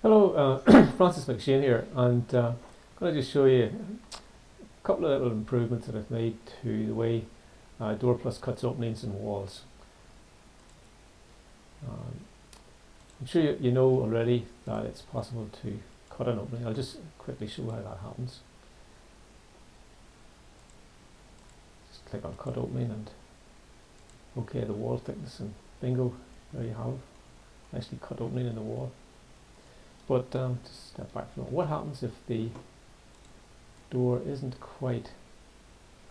Hello, Francis McShane here, and I'm going to just show you a couple of little improvements that I've made to the way Door Plus cuts openings in walls. I'm sure you know already that it's possible to cut an opening. I'll just quickly show how that happens. Just click on Cut Opening and OK the wall thickness, and bingo, there you have nicely cut opening in the wall. But just step back from it. What happens if the door isn't quite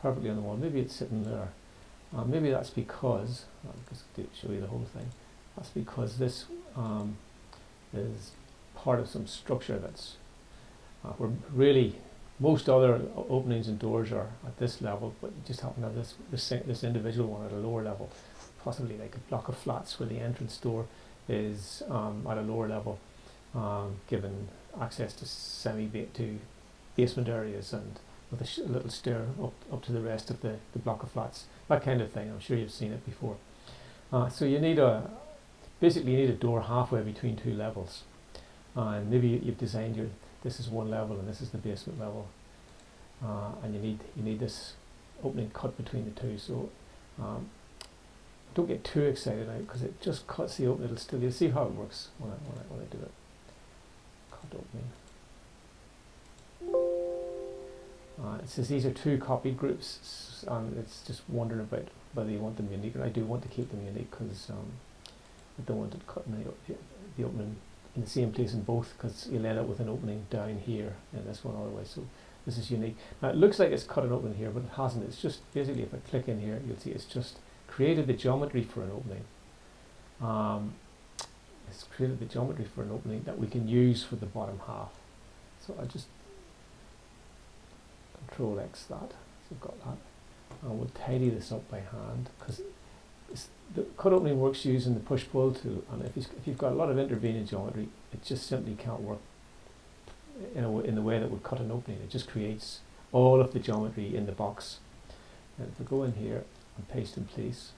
perfectly on the wall? Maybe it's sitting there. Maybe that's because, I'll just show you the whole thing. That's because this is part of some structure that's where really most other openings and doors are at this level, but you just happen to have this individual one at a lower level, possibly like a block of flats where the entrance door is at a lower level. Given access to basement areas and with a little stair up to the rest of the block of flats, that kind of thing. I'm sure you've seen it before. So you need basically you need a door halfway between two levels, and maybe you've designed this is one level and this is the basement level, and you need this opening cut between the two. So don't get too excited now, because it just cuts the opening. You'll see how it works when I do it. Opening. It says these are two copied groups, and it's just wondering about whether you want them unique. And I do want to keep them unique, because I don't want it cutting the opening in the same place in both, because you'll end up with an opening down here in this one otherwise. So this is unique. Now it looks like it's cut an opening here, but it hasn't. It's just basically, if I click in here, you'll see it's just created the geometry for an opening. It's created the geometry for an opening that we can use for the bottom half. So I just Control X that, so I've got that, and we'll tidy this up by hand, because the cut opening works using the push pull tool, and if you've got a lot of intervening geometry, it just simply can't work in the way that would cut an opening. It just creates all of the geometry in the box. And if we go in here and paste in place,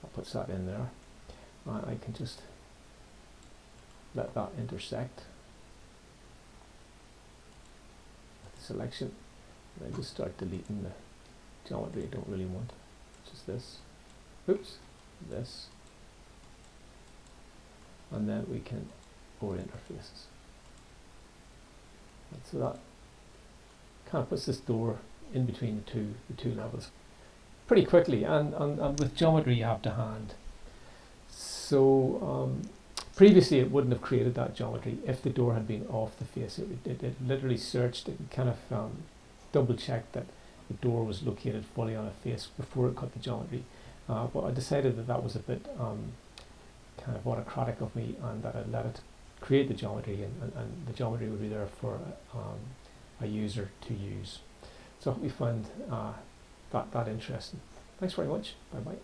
that puts that in there. I can just let that intersect with the selection, and I just start deleting the geometry I don't really want. Just this, oops, this, and then we can orient our faces. And so that kind of puts this door in between the two levels pretty quickly, and with geometry you have to hand. So previously it wouldn't have created that geometry if the door had been off the face. It literally searched, it kind of double checked that the door was located fully on a face before it cut the geometry. But I decided that was a bit kind of autocratic of me, and that I'd let it create the geometry, and the geometry would be there for a user to use. So I hope you find that interesting. Thanks very much. Bye bye.